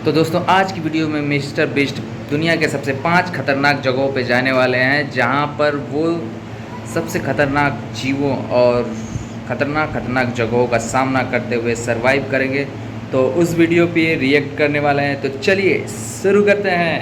तो दोस्तों आज की वीडियो में मिस्टर बीस्ट दुनिया के सबसे 5 खतरनाक जगहों पे जाने वाले हैं, जहां पर वो सबसे खतरनाक जीवों और खतरनाक जगहों का सामना करते हुए सरवाइव करेंगे। तो उस वीडियो पे रिएक्ट करने वाले हैं, तो चलिए शुरू करते हैं।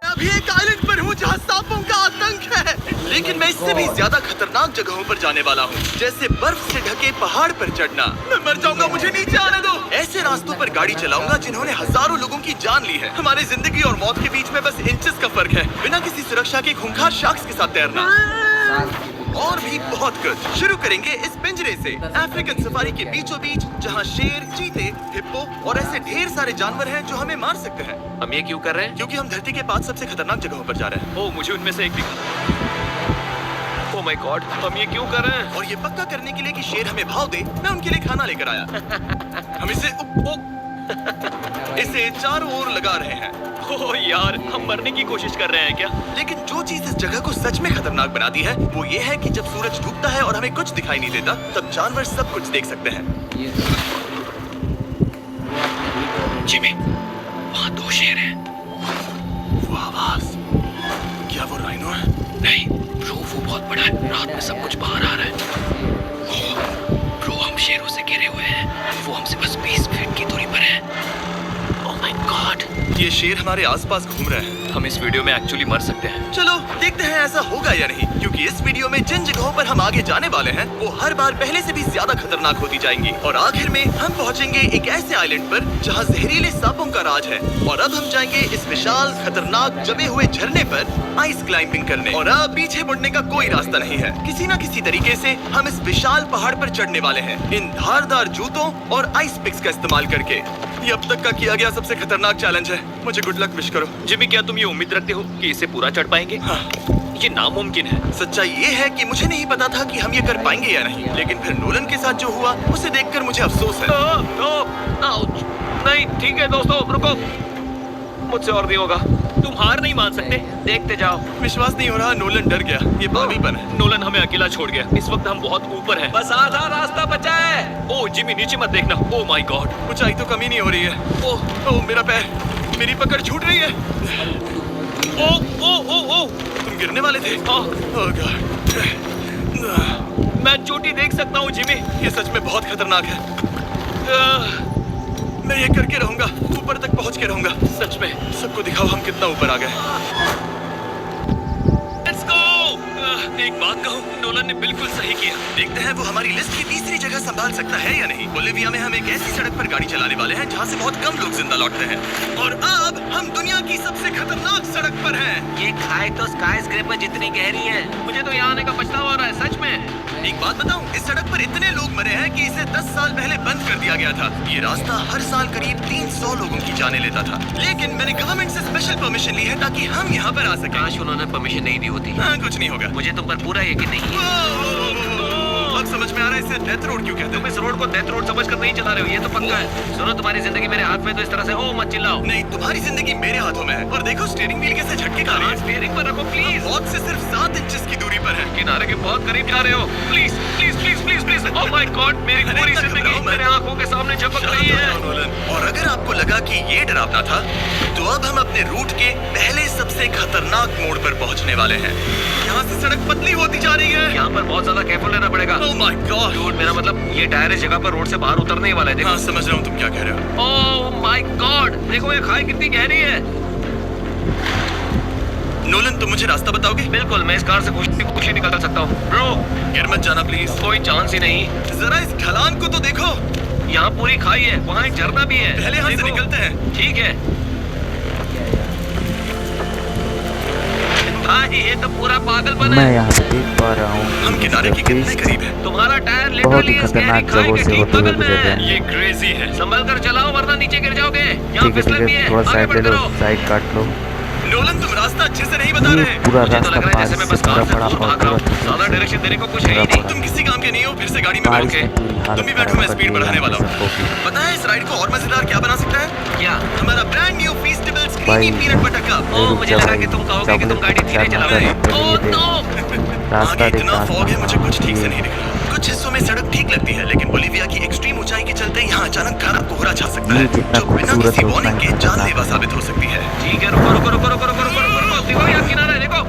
अभी एक आइलैंड पर हूँ जहाँ सांपों का आतंक है, लेकिन मैं इससे भी ज्यादा खतरनाक जगहों पर जाने वाला हूँ, जैसे बर्फ से ढके पहाड़ पर चढ़ना। मैं मर जाऊंगा, मुझे नीचे आने दो। ऐसे रास्तों पर गाड़ी चलाऊंगा जिन्होंने हजारों लोगों की जान ली है। हमारी जिंदगी और मौत के बीच में बस इंचेस का फर्क है। बिना किसी सुरक्षा के खूंखार शार्क्स के साथ तैरना और भी बहुत कुछ। शुरू करेंगे इस पिंजरे से, अफ्रीकन सफारी के बीचों बीच, जहाँ शेर, चीते, हिप्पो और ऐसे ढेर सारे जानवर हैं जो हमें मार सकते हैं। हम ये क्यों कर रहे हैं? क्योंकि हम धरती के 5 सबसे खतरनाक जगहों पर जा रहे हैं। ओह, मुझे उनमें से एक दिखा। ओह माय गॉड, हम ये क्यों कर रहे हैं? और ये पक्का करने के लिए कि शेर हमें भाव दे, मैं उनके लिए खाना लेकर आया। हम इसे चारों ओर लगा रहे हैं। ओह यार, हम मरने की कोशिश कर रहे हैं क्या? लेकिन जो चीज इस जगह को सच में खतरनाक बनाती है वो ये है कि जब सूरज डूबता है और हमें कुछ दिखाई नहीं देता, तब जानवर सब कुछ देख सकते हैं। जिमी, वहाँ 2 शेर हैं। वो आवाज, क्या वो राइनो है? नहीं ब्रो, वो बहुत बड़ा है। रात में सब कुछ बाहर आ रहा है। ब्रो, हम शेरों से घिरे हुए हैं। वो हमसे बस 20 फीट की दूरी पर है। ओह माय गॉड, ये शेर हमारे आसपास घूम रहे हैं। हम इस वीडियो में एक्चुअली मर सकते हैं। चलो देखते हैं ऐसा होगा या नहीं, क्योंकि इस वीडियो में जिन जगहों पर हम आगे जाने वाले हैं वो हर बार पहले से भी ज्यादा खतरनाक होती जाएंगी। और आखिर में हम पहुंचेंगे एक ऐसे आइलैंड पर जहां जहरीले सांपों का राज है। और अब हम जाएंगे इस विशाल खतरनाक जमे हुए झरने पर आइस क्लाइंबिंग करने। और अब पीछे मुड़ने का कोई रास्ता नहीं है। किसी न किसी तरीके से हम इस विशाल पहाड़ पर चढ़ने वाले हैं, इन धारदार जूतों और आइस पिक्स का इस्तेमाल करके। ये अब तक का किया गया सबसे खतरनाक चैलेंज है। मुझे गुड लक विश करो। जिमी, क्या तुम ये उम्मीद रखते हो कि इसे पूरा चढ़ पाएंगे? हाँ। ये नामुमकिन है। सच्चाई ये है कि मुझे नहीं पता था कि हम ये कर पाएंगे या नहीं, लेकिन फिर नोलन के साथ जो हुआ उसे देखकर मुझे अफसोस है। आउच। नहीं ठीक है दोस्तों, रुको, मुझसे और नहीं होगा। तुम हार नहीं मान सकते, देखते जाओ। विश्वास नहीं हो रहा, नोलन डर गया। ये पागलपन है। नोलन हमें अकेला छोड़ गया। इस वक्त हम बहुत ऊपर हैं। बस आधा रास्ता बचा है। ओह जिमी, नीचे मत देखना। ओह माय गॉड, ऊंचाई तो कमी नहीं हो रही है। ओह मेरा पैर, मेरी पकड़ छूट रही है। ओह ओह ओह ओह, तुम गिरने वाले थे। ओह गॉड, मैं चोटी देख सकता हूँ जिमी। ये सच में बहुत खतरनाक है। मैं ये करके रहूंगा, ऊपर तक पहुंच के रहूंगा। सच में। सबको दिखाओ हम कितना ऊपर आ गए। Let's go. एक बात कहूँ, नोलन ने बिल्कुल सही किया। देखते हैं वो हमारी लिस्ट की तीसरी जगह संभाल सकता है या नहीं। बोलिविया में हम एक ऐसी सड़क पर गाड़ी चलाने वाले हैं जहाँ से बहुत कम लोग जिंदा लौटते हैं। और अब हम दुनिया की सबसे खतरनाक सड़क पर हैं। ये खाई तो स्काई स्क्रैपर जितनी गहरी है। मुझे तो यहाँ आने का पछतावा हो रहा है, सच में। एक बात बताऊं, इस सड़क पर इतने लोग मरे हैं कि इसे 10 साल पहले बंद कर दिया गया था। ये रास्ता हर साल करीब 300 लोगों की जाने लेता था, लेकिन मैंने गवर्नमेंट से स्पेशल परमिशन ली है ताकि हम यहाँ पर आ सकें। काश उन्होंने परमिशन नहीं दी होती। हाँ, कुछ नहीं होगा। मुझे तुम पर पूरा यकीन नहीं है। अब समझ में आ रहा है इसे डेथ रोड क्यों कहते हैं। तुम इस रोड को डेथ रोड समझकर नहीं चला रहे हो, ये तो पक्का है। सुनो, तुम्हारी जिंदगी मेरे हाथ में, तो इस तरह से ओ मत चिल्लाओ। नहीं, तुम्हारी जिंदगी मेरे हाथों में है। और देखो स्टीयरिंग व्हील कैसे झटके खा रही है। स्टीयरिंग पर रखो प्लीज। वॉक से सिर्फ 7 इंचेस की दूरी पर है। किनारे के बहुत करीब जा रहे हो। Please please please please please. Oh my God, मेरी पूरी जिंदगी मेरे आंखों के सामने झपक रही है। और अगर आपको लगा कि ये डरावना था, तो अब हम अपने रूट के पहले सबसे खतरनाक मोड़ पर पहुंचने वाले हैं। यहाँ से सड़क पतली होती जा रही है। यहाँ पर बहुत ज्यादा केयरफुल रहना पड़ेगा। ओह माय गॉड, मेरा मतलब ये टायर इस जगह पर रोड से बाहर उतरने ही वाला है। देखो। हाँ, समझ रहा हूँ तुम क्या कह रहे हो। ओह माय गॉड, देखो ये खाई कितनी गहरी है। नोलन, तुम मुझे रास्ता बताओगे? बिल्कुल, मैं इस कार से कुछ ही निकल सकता हूँ। ब्रो, गिर मत जाना प्लीज। कोई चांस ही नहीं। जरा इस ढलान को तो देखो। यहाँ पूरी खाई है, वहाँ एक झरना भी है। पहले यहाँ से निकलते हैं। ठीक है भाई, ये तो पूरा पागलपन है। मैं यहाँ पे देख पा रहा हूँ हम किनारे के कितने करीब हैं। तुम्हारा टायर बहुत लिटरली ही इस गहरी खतरनाक खाई जगहों के से ठीक होते हुए बगल में गुजर रहे है। हैं। ये क्रेजी है। संभल कर चलाओ वरना नीचे गिर जाओगे। यहाँ ठीक फिसलन भी है, है। थोड़ा आगे साइड ले बढ़ते लो, रहो। साइड काट लो। नोलन, तुम रास्ता अच्छे से नहीं बता ये रहे। पूरा मुझे तो रास्ता लग रहा है पहाड़ जैसे मैं से बस कार से भरा दूर भाग रहा हूँ। ज्यादा डायरेक्शन देने को कुछ है ही नहीं। तुम किसी काम के नहीं हो, फिर से गाड़ी में बारिश बैठोगे। में पूरी हालत तुम भी बैठो, मैं खराब स्पीड कर दी बढ़ाने है वाला हूँ। सबको की। पता है इस राइड को और मजेदार क्या बना सकता है? क्या? हमारा ब्रांड न्यू फीस्टेबल्स भाई, क्रीमी पीनट बटर कप। ओह, मुझे लगा कि तुम कहोगे कि तुम गाड़ी धीरे चला रहे हो। ओह नो, रास्ता आगे इतना दिखा फॉग है, मुझे कुछ ठीक से नहीं दिख रहा। कुछ हिस्सों में सड़क ठीक लगती है, लेकिन बोलीविया की एक्सट्रीम ऊंचाई के चलते यहाँ अचानक घना कोहरा छा सकता है, जो बिना किसी वार्निंग के जानलेवा साबित हो सकती है। ठीक है, रुको रुको रुको रुको रुको रुको रुको रुको, देखो यहाँ किनारा है, देखो।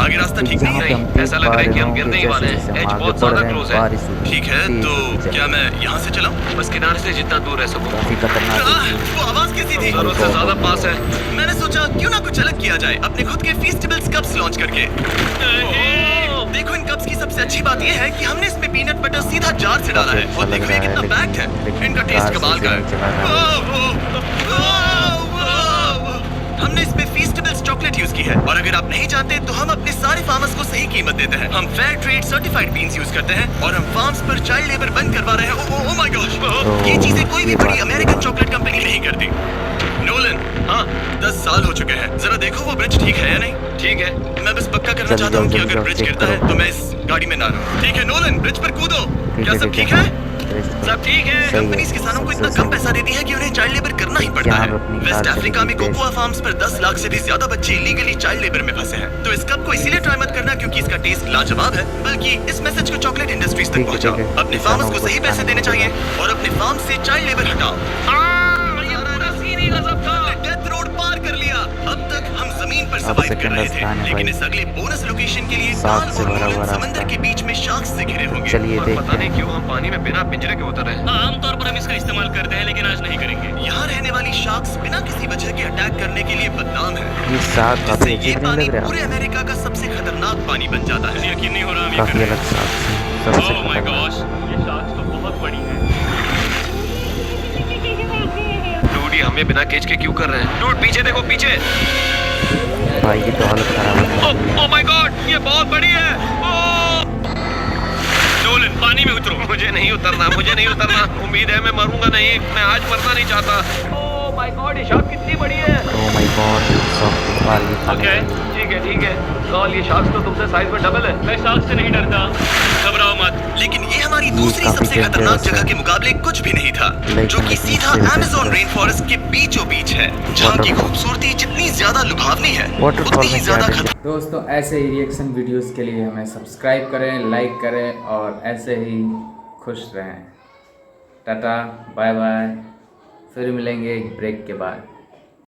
आगे रास्ता ठीक नहीं है। ऐसा लग रहा है कि हम गिरने ही वाले हैं। एज बहुत ज्यादा क्लोज है। ठीक है, तो क्या मैं यहाँ से चलाऊं? बस किनारे से जितना दूर रह सकूं। वो आवाज कैसी थी? जरूरत से ज्यादा पास है। मैंने सोचा क्यों ना कुछ अलग किया जाए, अपने खुद के फीस्टेबल्स कप्स लॉन्च करके। देखो, इन कप्स की सबसे अच्छी बात यह है कि हमने इसमें पीनट बटर सीधा जार से डाला है और देखो ये कितना पैक्ड है। इनका टेस्ट कमाल का है। हमने इसमें फीस्टेबल्स चॉकलेट यूज की है, और अगर आप नहीं जानते तो हम अपने सारे फार्मर्स को सही कीमत देते हैं। हम fair trade certified beans use करते हैं और हम फार्म्स पर चाइल्ड लेबर बंद करवा रहे हैं। ओह माय गॉश, ये चीजें कोई भी बड़ी अमेरिकन चॉकलेट कंपनी नहीं करती। नोलन, हाँ 10 साल हो चुके हैं, जरा देखो वो ब्रिज ठीक है या नहीं। ठीक है, मैं बस पक्का करना चाहता हूँ कि अगर ब्रिज गिरता है तो मैं इस गाड़ी में ना रहूं। ठीक है नोलन, ब्रिज पर कूदो। क्या सब ठीक है? सब ठीक है। कंपनीज किसानों को इतना कम पैसा देती है कि उन्हें चाइल्ड लेबर करना ही पड़ता है। वेस्ट अफ्रीका में कोकोआ फार्म्स पर 10 लाख से भी ज्यादा बच्चे इलीगली चाइल्ड लेबर में फंसे हैं। तो इस कप को इसीलिए ट्राई मत करना क्योंकि इसका टेस्ट लाजवाब है, बल्कि इस मैसेज को चॉकलेट इंडस्ट्रीज तक पहुंचाओ। अपने फार्मर्स को सही पैसे देने चाहिए और अपने फार्म से चाइल्ड लेबर हटाओ। डेथ रोड पार कर लिया। अब तक हम जमीन पर सर्वाइव कर रहे थे, लेकिन इस अगले बोनस लोकेशन के लिए काल और नोलन समंदर के बीच में शार्क्स से घिरे होंगे। चलिए पता नहीं क्यों हम पानी में बिना पिंजरे के उतर रहे हैं। आमतौर पर हम इसका इस्तेमाल करते हैं, लेकिन आज नहीं करेंगे। यहाँ रहने वाली शार्क्स बिना किसी वजह के अटैक करने के लिए बदनाम है, ये साग काफी जिससे ये अजीब नहीं पानी लग रहा पूरे अमेरिका का सबसे खतरनाक पानी बन जाता है। यकीन नहीं हो रहा हम ये काफी कर अलग साग से सबसे ओह माय खतरनाक। गॉश, ये शार्क्स तो बहुत बड़ी है। डूड, ये हमें बिना केज के क्यों कर रहे हैं? डूड पीछे देखो, पीछे। भाई की तो हालत खराब है। ओह माय गॉड, ये बहुत बड़ी है। नोलन, पानी में उतरो। मुझे नहीं उतरना, मुझे नहीं उतरना। उम्मीद है मैं मरूंगा नहीं, मैं आज मरना नहीं चाहता। ओह माय गॉड, ये शार्क कितनी बड़ी है। ओह माय गॉड, ओके, ठीक है। लॉल, ये शार्क तो तुमसे साइज में डबल है। मैं शार्क से नहीं डरता, घबराओ मत। लेकिन ये हमारी दूसरी सबसे खतरनाक जगह के मुकाबले कुछ भी नहीं था, जो कि सीधा अमेज़न रेन फॉरेस्ट के बीचों बीच है, जहाँ की खूबसूरती जितनी ज्यादा लुभावनी है उतनी ही ज्यादा खतरनाक। दोस्तों, ऐसे ही रिएक्शन वीडियोस के लिए हमें सब्सक्राइब करें, लाइक करें और ऐसे ही खुश रहें। टाटा, बाय बाय, फिर मिलेंगे एक ब्रेक के बाद।